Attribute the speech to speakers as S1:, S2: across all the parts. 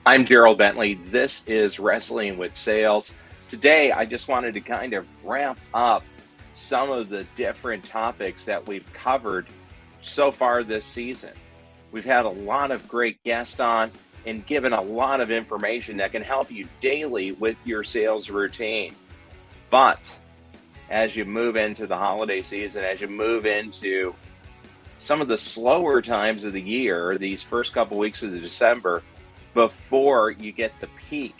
S1: I'm Gerald Bentley. This is Wrestling with Sales. Today, I just wanted to kind of wrap up some of the different topics that we've covered so far this season. We've had a lot of great guests on and given a lot of information that can help you daily with your sales routine. But as you move into the holiday season, as you move into some of the slower times of the year, these first couple weeks of December, before you get the peak,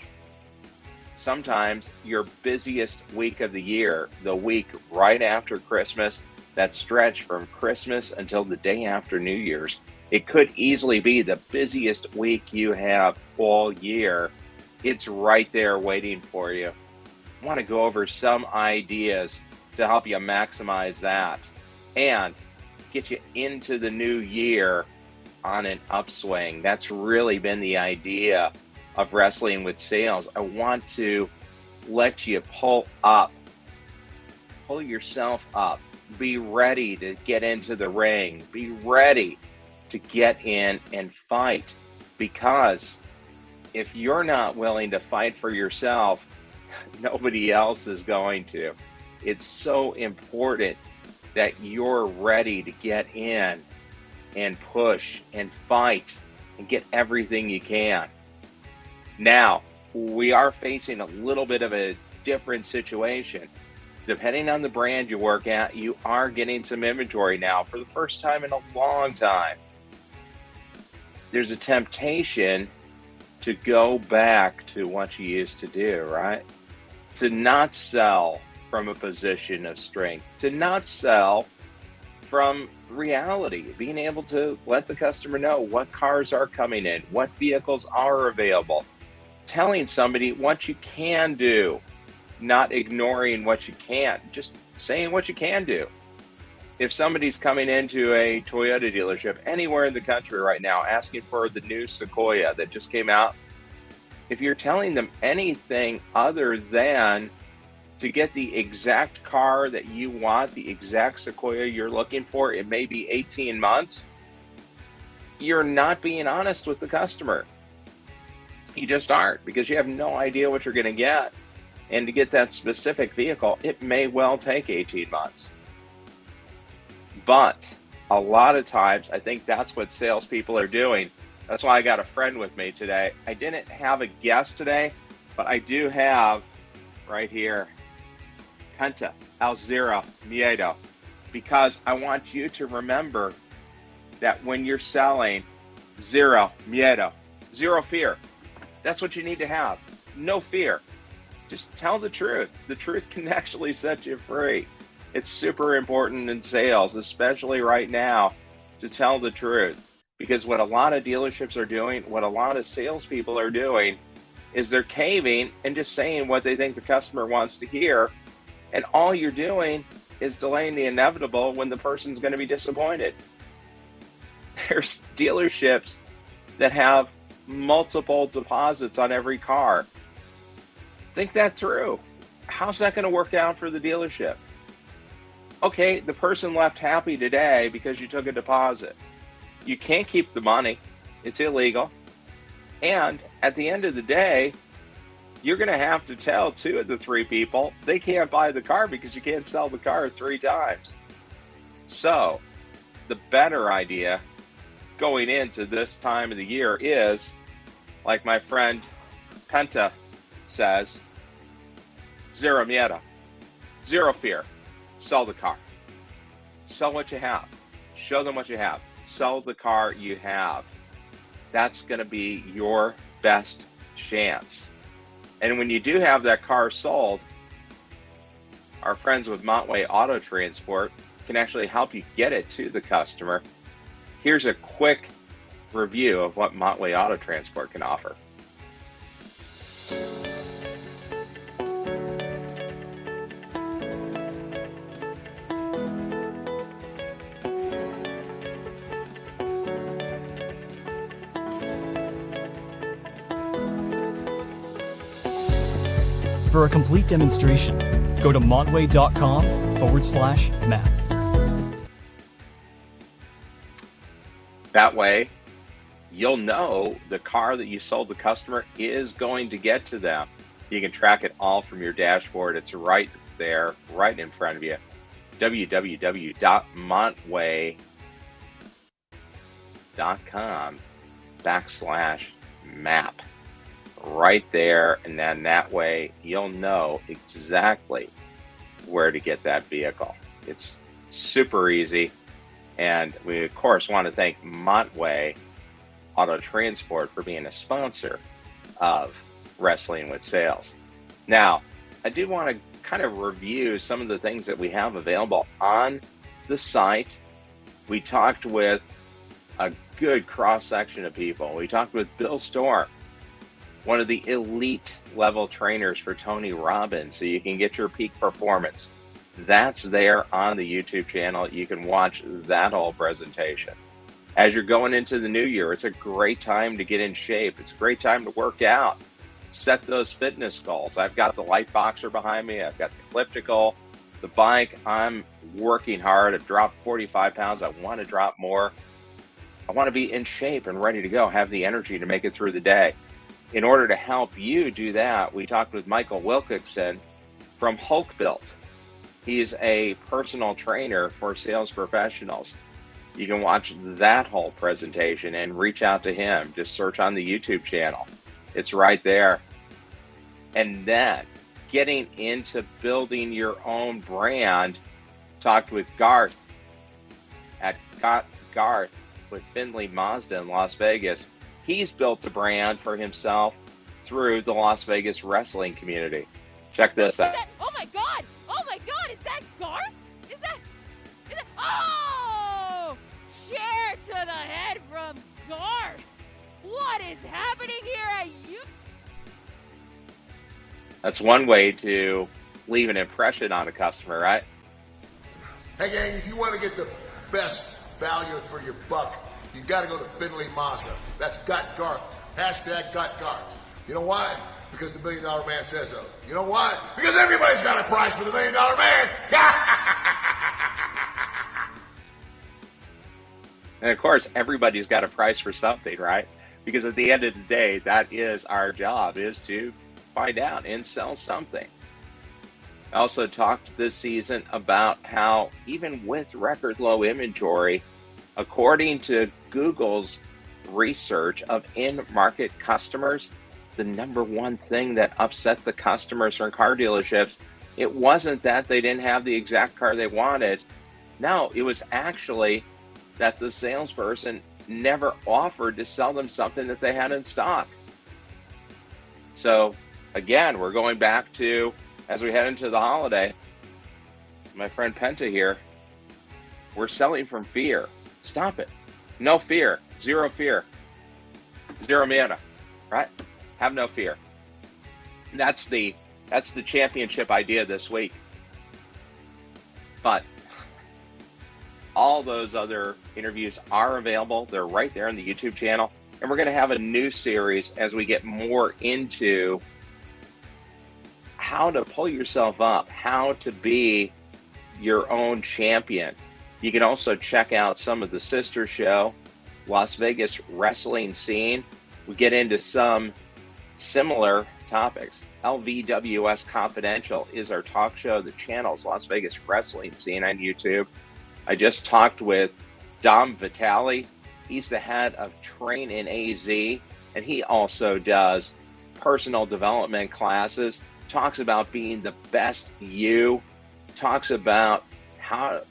S1: sometimes your busiest week of the year, the week right after Christmas, that stretch from Christmas until the day after New Year's, it could easily be the busiest week you have all year. It's right there waiting for you. I want to go over some ideas to help you maximize that and get you into the new year on an upswing. That's really been the idea of Wrestling with Sales. I want to let you pull yourself up, be ready to get into the ring, be ready to get in and fight, because if you're not willing to fight for yourself, nobody else is going to. It's so important that you're ready to get in and push and fight and get everything you can. Now, we are facing a little bit of a different situation. Depending on the brand you work at, you are getting some inventory now for the first time in a long time. There's a temptation to go back to what you used to do, right? To not sell from a position of strength, to not sell from reality, being able to let the customer know what cars are coming in, what vehicles are available, telling somebody what you can do, not ignoring what you can't, just saying what you can do. If somebody's coming into a Toyota dealership anywhere in the country right now asking for the new Sequoia that just came out, if you're telling them anything other than to get the exact car that you want, the exact Sequoia you're looking for, it may be 18 months, you're not being honest with the customer. You just aren't, because you have no idea what you're going to get. And to get that specific vehicle, it may well take 18 months. But a lot of times, I think that's what salespeople are doing. That's why I got a friend with me today. I didn't have a guest today, but I do have right here, Penta, L0, Miedo, because I want you to remember that when you're selling zero, Miedo, zero fear. That's what you need to have. No fear. Just tell the truth. The truth can actually set you free. It's super important in sales, especially right now, to tell the truth. Because what a lot of dealerships are doing, what a lot of salespeople are doing, is they're caving and just saying what they think the customer wants to hear. And all you're doing is delaying the inevitable when the person's going to be disappointed. There's dealerships that have multiple deposits on every car. Think that through. How's that going to work out for the dealership? Okay, the person left happy today because you took a deposit. You can't keep the money. It's illegal. And at the end of the day, you're going to have to tell 2 of the 3 people they can't buy the car because you can't sell the car 3 times. So the better idea going into this time of the year is, like my friend Penta says, zero Miedo, zero fear, sell the car. Sell what you have. Show them what you have. Sell the car you have. That's going to be your best chance. And when you do have that car sold, our friends with Montway Auto Transport can actually help you get it to the customer. Here's a quick review of what Montway Auto Transport can offer.
S2: For a complete demonstration, go to montway.com/map.
S1: That way, you'll know the car that you sold the customer is going to get to them. You can track it all from your dashboard. It's right there, right in front of you. www.montway.com/map. Right there, and then that way you'll know exactly where to get that vehicle. It's super easy. And we, of course, want to thank Montway Auto Transport for being a sponsor of Wrestling with Sales. Now, I do want to kind of review some of the things that we have available on the site. We talked with a good cross-section of people. We talked with Bill Storm, one of the elite level trainers for Tony Robbins, so you can get your peak performance. That's there on the YouTube channel. You can watch that whole presentation. As you're going into the new year, it's a great time to get in shape. It's a great time to work out. Set those fitness goals. I've got the light boxer behind me. I've got the elliptical, the bike. I'm working hard. I've dropped 45 pounds. I want to drop more. I want to be in shape and ready to go, have the energy to make it through the day. In order to help you do that, we talked with Michael Wilcoxon from Hulk Built. He's a personal trainer for sales professionals. You can watch that whole presentation and reach out to him. Just search on the YouTube channel. It's right there. And then getting into building your own brand, talked with Garth at Garth with Findlay Mazda in Las Vegas. He's built a brand for himself through the Las Vegas wrestling community. Check this out.
S3: Oh my God! Oh my God! Is that Garth? Is that? Oh! Chair to the head from Garth. What is happening here at you?
S1: That's one way to leave an impression on a customer, right?
S4: Hey gang, if you want to get the best value for your buck, you got to go to Findlay Mazda. That's Got Garth. Hashtag Got Garth. You know why? Because the $1 Million Man says so. You know why? Because everybody's got a price for the $1 Million Man.
S1: And of course, everybody's got a price for something, right? Because at the end of the day, that is our job, is to find out and sell something. I also talked this season about how even with record low inventory, according to Google's research of in-market customers, the number one thing that upset the customers from car dealerships, it wasn't that they didn't have the exact car they wanted. No, it was actually that the salesperson never offered to sell them something that they had in stock. So again, we're going back to, as we head into the holiday, my friend Penta here, we're selling from fear. Stop it. No fear. Zero fear. Zero Miedo. Right? Have no fear. That's the championship idea this week. But all those other interviews are available. They're right there on the YouTube channel. And we're going to have a new series as we get more into how to pull yourself up, how to be your own champion. You can also check out some of the sister show, Las Vegas Wrestling Scene. We get into some similar topics. LVWS Confidential is our talk show that channels Las Vegas Wrestling Scene on YouTube. I just talked with Dom Vitalli. He's the head of Train in AZ, and he also does personal development classes, talks about being the best you, talks about how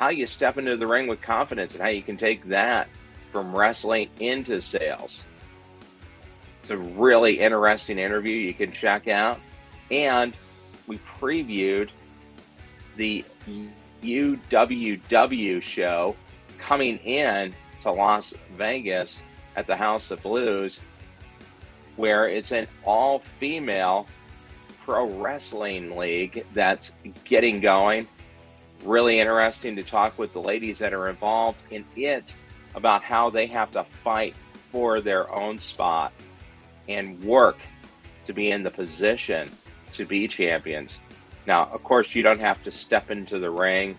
S1: you step into the ring with confidence and how you can take that from wrestling into sales. It's a really interesting interview you can check out. And we previewed the UWW show coming in to Las Vegas at the House of Blues, where it's an all-female pro wrestling league that's getting going. Really interesting to talk with the ladies that are involved, and it's about how they have to fight for their own spot and work to be in the position to be champions. Now, of course, you don't have to step into the ring.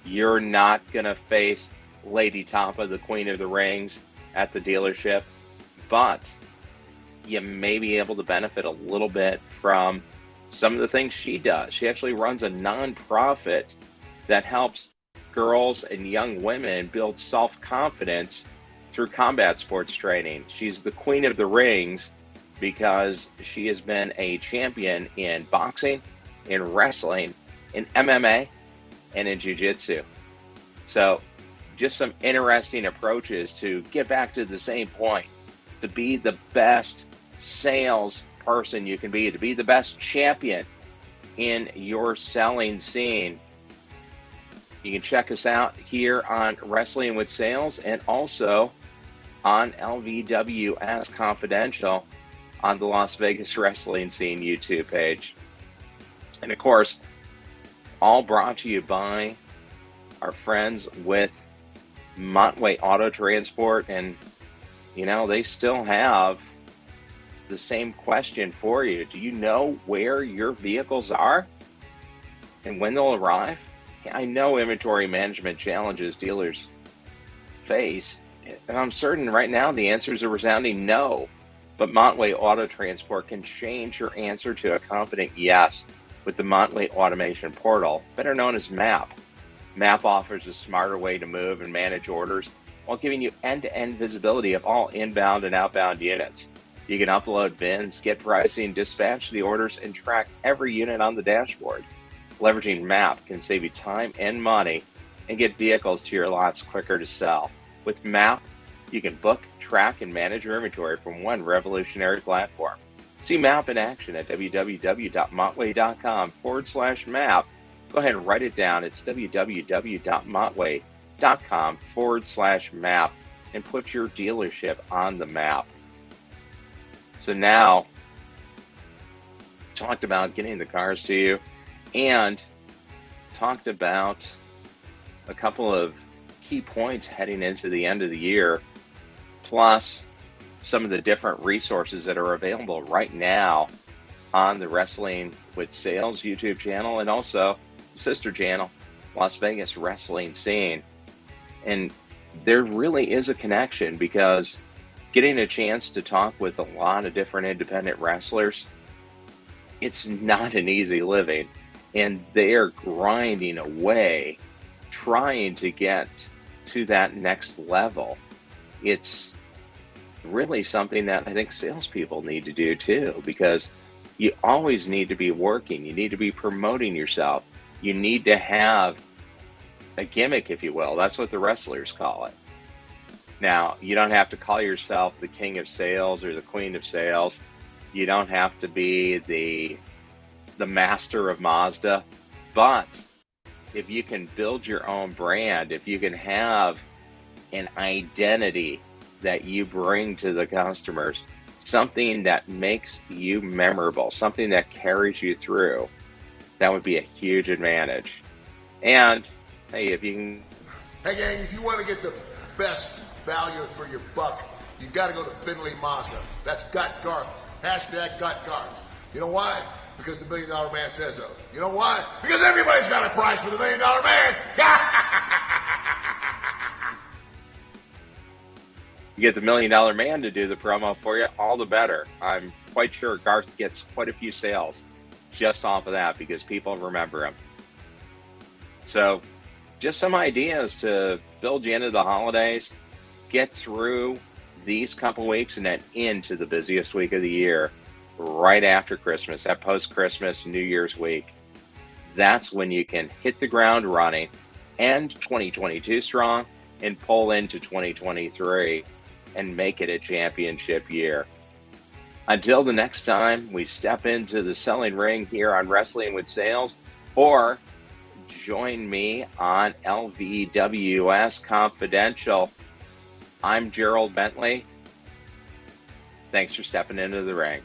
S1: You're not going to face Lady Tapa, the Queen of the Rings. at the dealership, but you may be able to benefit a little bit from some of the things she does. She actually runs a nonprofit that helps girls and young women build self-confidence through combat sports training. She's the queen of the rings because she has been a champion in boxing, in wrestling, in MMA, and in jiu-jitsu. So just some interesting approaches to get back to the same point, to be the best sales person you can be, to be the best champion in your selling scene. You can check us out here on Wrestling with Sales and also on LVWS Confidential on the Las Vegas Wrestling Scene YouTube page. And of course, all brought to you by our friends with Montway Auto Transport. And, you know, they still have the same question for you. Do you know where your vehicles are and when they'll arrive? I know inventory management challenges dealers face, and I'm certain right now the answer is a resounding no. But Montway Auto Transport can change your answer to a confident yes with the Montway Automation Portal, better known as MAP. MAP offers a smarter way to move and manage orders while giving you end-to-end visibility of all inbound and outbound units. You can upload bins, get pricing, dispatch the orders, and track every unit on the dashboard. Leveraging MAP can save you time and money and get vehicles to your lots quicker to sell. With MAP, you can book, track, and manage your inventory from one revolutionary platform. See MAP in action at www.montway.com/MAP. Go ahead and write it down. It's www.montway.com/MAP and put your dealership on the map. So now, talked about getting the cars to you and talked about a couple of key points heading into the end of the year, plus some of the different resources that are available right now on the Wrestling with Sales YouTube channel and also the sister channel, Las Vegas Wrestling Scene. And there really is a connection because getting a chance to talk with a lot of different independent wrestlers, it's not an easy living. And they're grinding away, trying to get to that next level. It's really something that I think salespeople need to do too, because you always need to be working. You need to be promoting yourself. You need to have a gimmick, if you will. That's what the wrestlers call it. Now, you don't have to call yourself the king of sales or the queen of sales. You don't have to be the master of Mazda. But if you can build your own brand, if you can have an identity that you bring to the customers, something that makes you memorable, something that carries you through, that would be a huge advantage. And hey, if you can...
S4: Hey gang, if you want to get the best value for your buck, you got to go to Findlay Mazda. That's Got Garth. Hashtag Got Garth. You know why? Because the $1 Million Man says so. You know why? Because everybody's got a price for the $1 Million Man.
S1: You get the $1 Million Man to do the promo for you, all the better. I'm quite sure Garth gets quite a few sales just off of that because people remember him. So just some ideas to build you into the holidays, get through these couple weeks, and then into the busiest week of the year, right after Christmas, that post-Christmas New Year's week. That's when you can hit the ground running, end 2022 strong, and pull into 2023 and make it a championship year. Until the next time we step into the selling ring here on Wrestling with Sales, or join me on LVWS Confidential. I'm Gerald Bentley. Thanks for stepping into the ring.